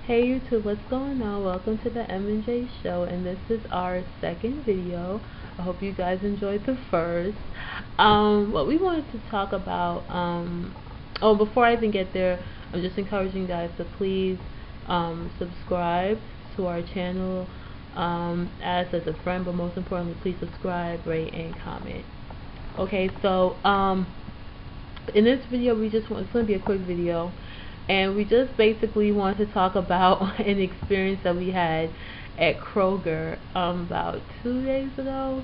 Hey YouTube, what's going on? Welcome to the M&J show, and this is our second video. I hope you guys enjoyed the first. What we wanted to talk about, oh, before I even get there, I'm just encouraging you guys to please subscribe to our channel, as a friend, but most importantly, please subscribe, rate, and comment. Okay, so in this video, it's going to be a quick video. And we just basically want to talk about an experience that we had at Kroger about 2 days ago.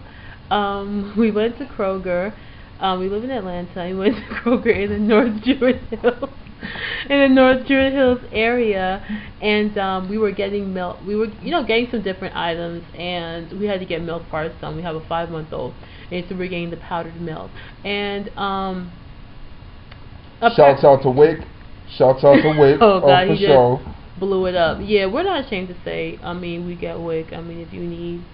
We went to Kroger. We live in Atlanta. We went to Kroger in the North Druid Hills, area, and we were getting milk. We were, getting some different items, and we had to get milk for our son. We have a 5-month-old, and so we're getting the powdered milk. And shouts out to Wick. Shouts out to Wick. Oh God, he just blew it up. Yeah, we're not ashamed to say. We get Wick. If you need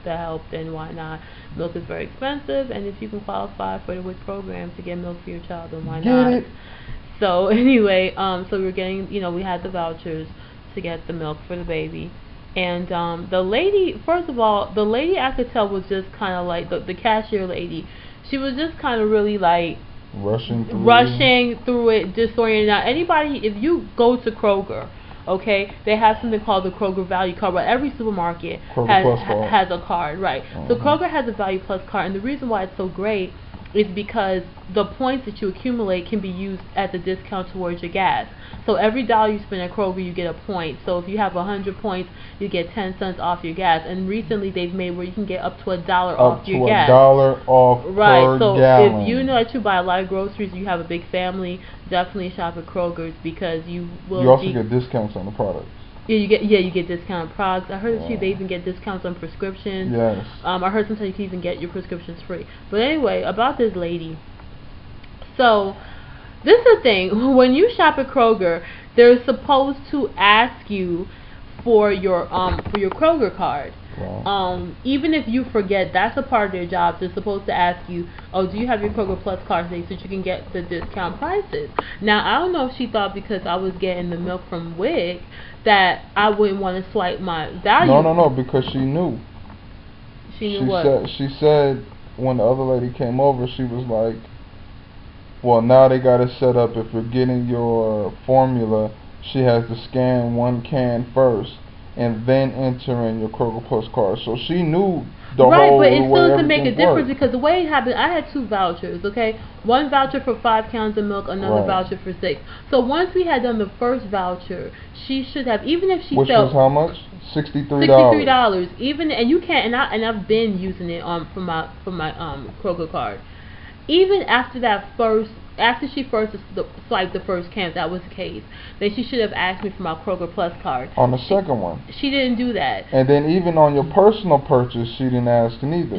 the help, then why not? Milk is very expensive, and if you can qualify for the Wick program to get milk for your child, then why not? Get it. So anyway, so we were getting, we had the vouchers to get the milk for the baby, and the lady, first of all, the lady I could tell was just kind of like the cashier lady. She was just kind of really like rushing through it, disoriented. Now, anybody, if you go to Kroger, okay, they have something called the Kroger Value Card. But every supermarket has a card, right? So Kroger has a Value Plus card, and the reason why it's so great is because the points that you accumulate can be used as a discount towards your gas. So every dollar you spend at Kroger, you get a point. So if you have 100 points, you get 10 cents off your gas. And recently they've made where you can get up to $1 off your gas. $1 off per so gallon. If you know that you buy a lot of groceries, you have a big family, definitely shop at Kroger's, because you will. You also get discounts on the products. Yeah, you get discounted products. I heard that they even get discounts on prescriptions. Yes. I heard sometimes you can even get your prescriptions free. But anyway, about this lady. So, this is the thing. When you shop at Kroger, they're supposed to ask you for your Kroger card. Wow. Even if you forget, that's a part of their job. They're supposed to ask you, oh, do you have your Kroger Plus card today, so that you can get the discount prices. Now, I don't know if she thought because I was getting the milk from Wick that I wouldn't want to swipe my value. No, because she knew. She knew what? She said when the other lady came over, she was like, well, now they got it set up. If you're getting your formula, she has to scan one can first and then enter in your Kroger Plus card. So she knew the whole way. Right, but it still doesn't make a difference, worked. because the way it happened, I had 2 vouchers, okay? One voucher for 5 cans of milk, another voucher for 6. So once we had done the first voucher, she should have, even if she Which was how much? $63. $63. Even, and you can't, and I've been using it for my Kroger card. Even after after she first swiped the first can, if that was the case, then she should have asked me for my Kroger Plus card. On the second one. She didn't do that. And then even on your personal purchase, she didn't ask neither.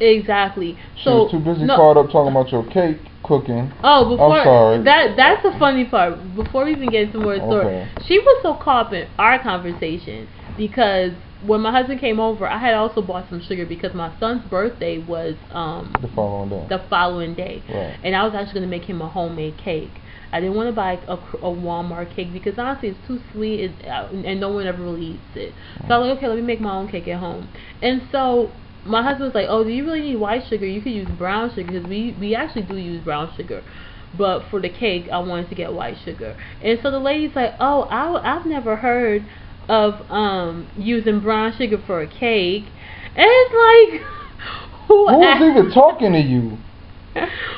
Exactly. She was too busy caught up talking about your cake cooking. Oh, I'm sorry. That's the funny part. Before we even get into more story, she was so caught up in our conversation because when my husband came over, I had also bought some sugar because my son's birthday was the following day. Right. And I was actually going to make him a homemade cake. I didn't want to buy a Walmart cake because honestly it's too sweet and no one ever really eats it. So I was like, okay, let me make my own cake at home. And so my husband was like, oh, do you really need white sugar? You could use brown sugar, because we actually do use brown sugar. But for the cake, I wanted to get white sugar. And so the lady's like, oh, I've never heard of using brown sugar for a cake. And it's like, who's even talking to you?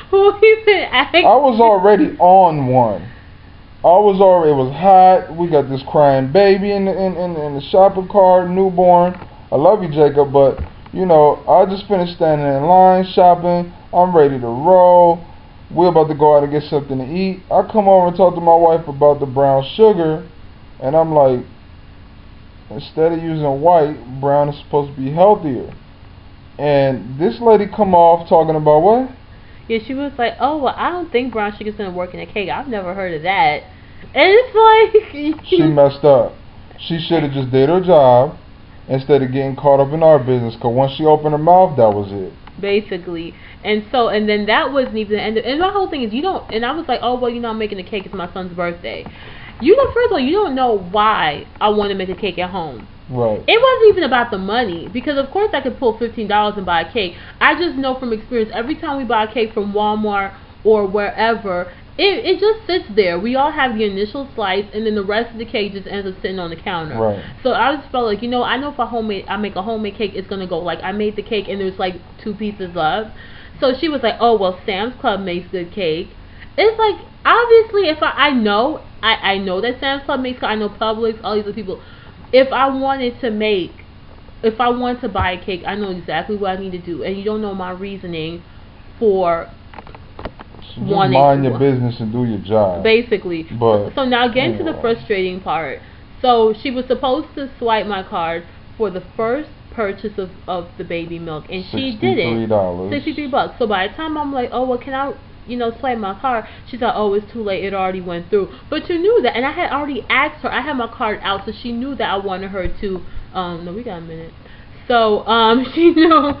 Who even asked? I was already on one. It was hot. We got this crying baby in the shopping cart, newborn. I love you, Jacob, but I just finished standing in line shopping. I'm ready to roll. We're about to go out and get something to eat. I come over and talk to my wife about the brown sugar, and I'm like, instead of using white, brown is supposed to be healthier. And this lady come off talking about what? Yeah, she was like, oh, well, I don't think brown sugar's going to work in a cake. I've never heard of that. And it's like... She messed up. She should have just did her job instead of getting caught up in our business, because once she opened her mouth, that was it. Basically. And then that wasn't even the end. And my whole thing is, and I was like, oh, well, I'm making a cake. It's my son's birthday. first of all, you don't know why I want to make a cake at home. Right. It wasn't even about the money, because of course I could pull $15 and buy a cake. I just know from experience, every time we buy a cake from Walmart or wherever, it just sits there. We all have the initial slice, and then the rest of the cake just ends up sitting on the counter. Right. So I just felt like, I know if I make a homemade cake, it's gonna go. Like, I made the cake and there's like 2 pieces left. So she was like, oh well, Sam's Club makes good cake. It's like, obviously, if I know that Sam's Club makes, I know Publix, all these other people. If I wanted to buy a cake, I know exactly what I need to do, and you don't know my reasoning for so just mind your business and do your job. Basically. But so now getting to the frustrating part. So she was supposed to swipe my card for the first purchase of the baby milk, and she didn't. $63. So by the time I'm like, oh well, can I swipe my card? She thought, oh, it's too late, it already went through. But you knew that, and I had already asked her. I had my card out, so she knew that I wanted her to. No, we got a minute. So she knew.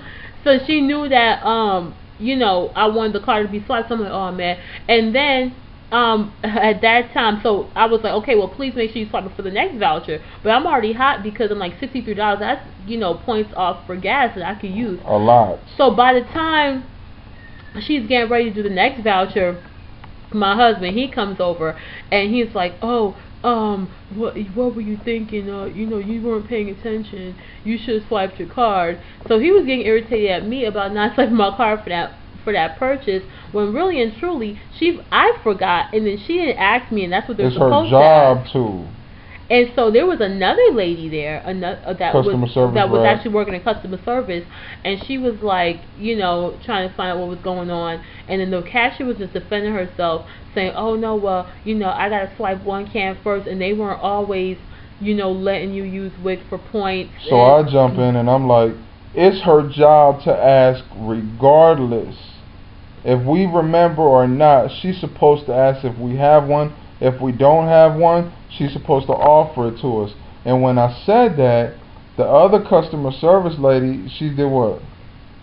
So she knew that I wanted the card to be swiped. So I'm like, oh man. And then at that time, so I was like, okay, well, please make sure you swipe it for the next voucher. But I'm already hot because I'm like, $63. That's points off for gas that I could use. A lot. So by the time she's getting ready to do the next voucher, my husband, he comes over and he's like, oh, what were you thinking? You weren't paying attention. You should have swiped your card. So he was getting irritated at me about not swiping my card for that purchase, when really and truly I forgot, and then she didn't ask me, and that's what they're supposed to ask. It's her job too. And so there was another lady there, that was actually working in customer service, and she was like, trying to find out what was going on, and then the cashier was just defending herself, saying, oh no, well, I gotta swipe one can first, and they weren't always, letting you use Wix for points. So I jump in and I'm like, it's her job to ask regardless. If we remember or not, she's supposed to ask if we have one. If we don't have one, she's supposed to offer it to us. And when I said that, the other customer service lady, she did what?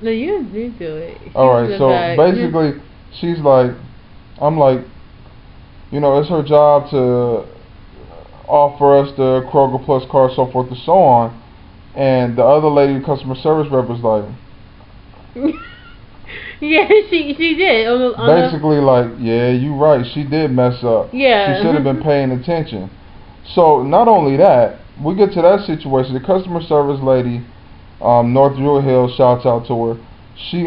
No, you didn't do it. Alright, so basically, she's like, I'm like, it's her job to offer us the Kroger Plus card, so forth and so on. And the other lady, the customer service rep, was like... Yeah, she did. Basically, like, yeah, you right. She did mess up. Yeah. She should have been paying attention. So, not only that, we get to that situation. The customer service lady, North Druid Hill, shouts out to her. She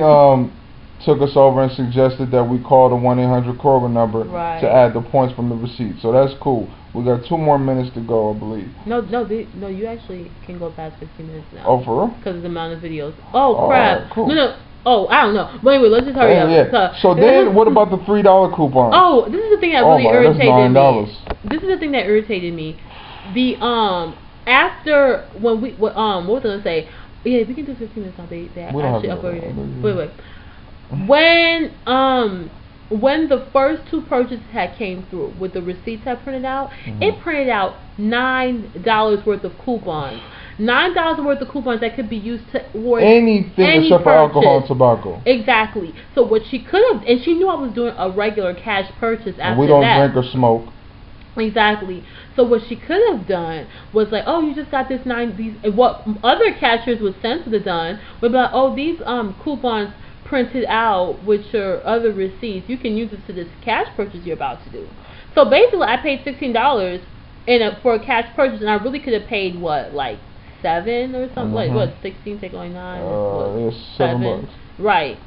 took us over and suggested that we call the 1-800-Kroger number to add the points from the receipt. So that's cool. We got 2 more minutes to go, I believe. No, you actually can go past 15 minutes now. Oh, for real? Because of the amount of videos. Oh, crap. Cool. No. Oh, I don't know. But anyway, let's just hurry up. Yeah. So then, what about the $3 coupon? Oh, this is the thing that really irritated me. This is the thing that irritated me. The after when we what was I gonna say? Yeah, we can do 15 minutes on they actually uploaded it. Wait. When the first 2 purchases had came through with the receipts I printed out, it printed out $9 worth of coupons. $9 worth of coupons that could be used towards anything except for alcohol and tobacco. Exactly. So what she could have, and she knew I was doing a regular cash purchase after that. We don't drink or smoke. Exactly. So what she could have done was like, oh, you just got these. What other cashiers would sense would have done would be like, oh, these coupons printed out with your other receipts. You can use this to this cash purchase you're about to do. So basically, I paid $16 for a cash purchase, and I really could have paid what, like $7 or something, like what, 16 take away 9, it's $7. Right.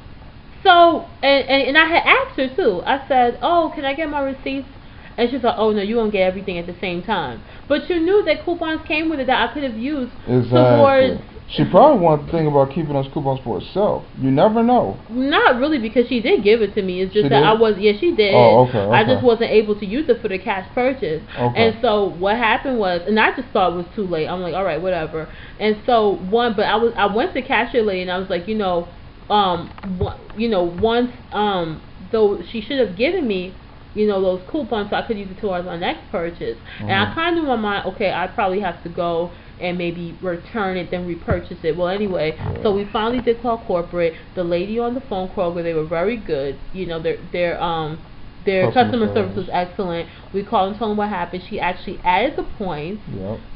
So and I had asked her too. I said, oh, can I get my receipts? And she's like, oh no, you won't get everything at the same time. But you knew that coupons came with it that I could have used towards. She probably wanted to think about keeping those coupons for herself. You never know. Not really, because she did give it to me. It's just that she did. Oh, okay. I just wasn't able to use it for the cash purchase. Okay. And so what happened was, and I just thought it was too late. I'm like, all right, whatever. And so I went to cashier lady and I was like, once though she should have given me, those coupons so I could use it towards my next purchase. And I kind of knew in my mind, okay, I probably have to go and maybe return it, then repurchase it. Well, anyway, so we finally did call corporate. The lady on the phone, Kroger, they were very good. their customer service was excellent. We called and told them what happened. She actually added the points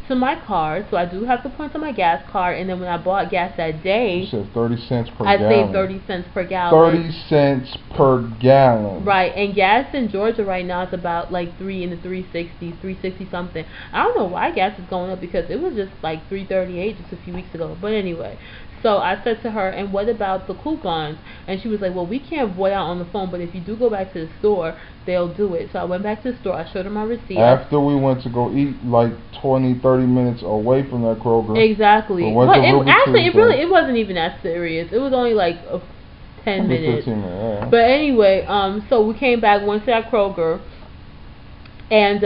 to my card, so I do have the points on my gas card. And then when I bought gas that day, you said 30 cents per I gallon. saved 30 cents per gallon. 30 cents per gallon. Right, and gas in Georgia right now is about like 360 something. I don't know why gas is going up, because it was just like 338 just a few weeks ago. But anyway, so I said to her, and what about the coupons? And she was like, well, we can't void out on the phone, but if you do go back to the store, they'll do it. So I went back to the store. I showed her my receipt. After we went to go eat like 20-30 minutes away from that Kroger. Exactly. It wasn't even that serious. It was only like 10 minutes. 15 minutes, yeah. But anyway, so we came back, went to that Kroger, and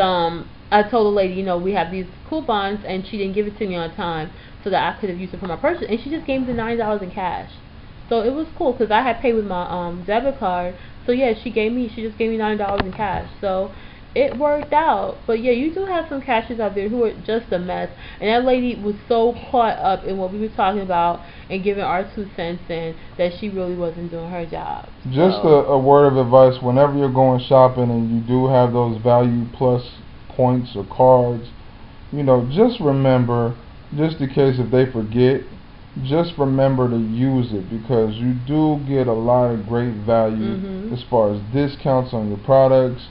I told the lady, we have these coupons, and she didn't give it to me on time, so that I could have used it for my purchase, and she just gave me the $9 in cash. So it was cool, because I had paid with my debit card. So yeah, she just gave me $9 in cash. So it worked out. But yeah, you do have some cashiers out there who are just a mess. And that lady was so caught up in what we were talking about and giving our 2 cents in, that she really wasn't doing her job. Just a word of advice: whenever you're going shopping and you do have those Value Plus points or cards, just remember, just in case if they forget, just remember to use it, because you do get a lot of great value as far as discounts on your products,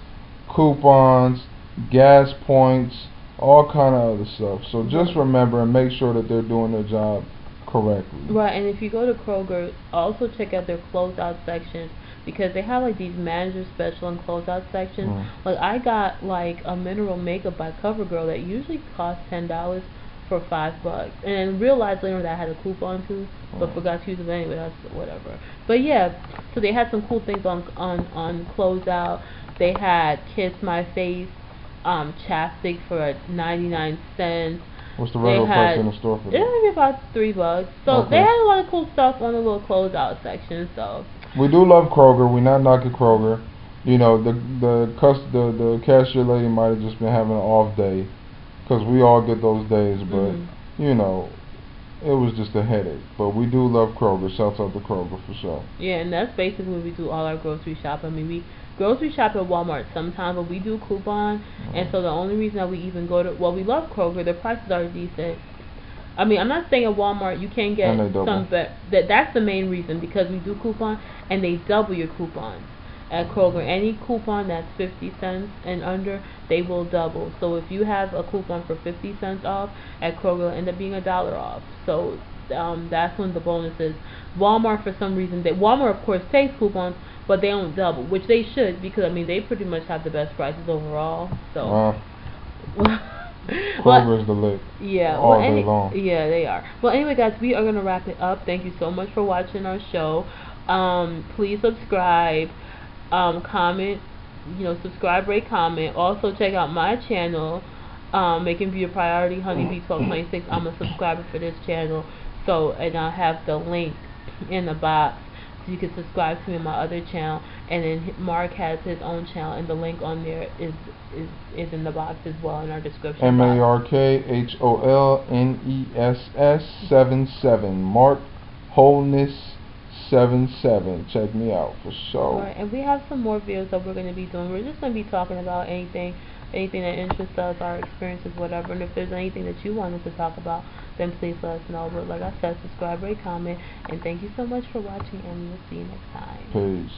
coupons, gas points, all kind of other stuff. So just remember and make sure that they're doing their job correctly. Right, and if you go to Kroger, also check out their closeout sections, because they have like these manager special and closeout sections. Like I got like a mineral makeup by CoverGirl that usually costs $10 for $5, and then realized later that I had a coupon too, but forgot to use it anyway. That's whatever. But yeah, so they had some cool things on closeout. They had Kiss My Face chapstick for 99 cents. What's the regular price in the store for that? It was about $3. So they had a lot of cool stuff on the little closeout section. So we do love Kroger. We're not knocking Kroger. The cashier lady might have just been having an off day, because we all get those days, but it was just a headache. But we do love Kroger. Shouts out to Kroger for sure. Yeah, and that's basically when we do all our grocery shopping. I mean, we grocery shop at Walmart sometimes, but we do coupon, and so the only reason that we even go to, we love Kroger. The prices are decent. I mean, I'm not saying at Walmart you can't get some, but that's the main reason, because we do coupon, and they double your coupons. At Kroger, any coupon that's 50 cents and under, they will double. So if you have a coupon for 50 cents off, at Kroger it'll end up being $1 off. So that's when the bonus is. Walmart, for some reason, Walmart of course takes coupons, but they don't double, which they should, because I mean they pretty much have the best prices overall. So Kroger's the lick. Yeah, all day long. Yeah, they are. Well, anyway, guys, we are gonna wrap it up. Thank you so much for watching our show. Please subscribe. Comment, subscribe, rate, comment. Also check out my channel, Making Beauty a Priority, Honeybee Talk 26. I'm a subscriber for this channel, and I'll have the link in the box, so you can subscribe to me on my other channel. And then Mark has his own channel, and the link on there is in the box as well, in our description. MarkHolness 77. Mark Holness 77. Check me out for sure. Alright, and we have some more videos that we're going to be doing. We're just going to be talking about anything that interests us, our experiences, whatever. And if there's anything that you want us to talk about, then please let us know. But like I said, subscribe, rate, comment, and thank you so much for watching, and we'll see you next time. Peace.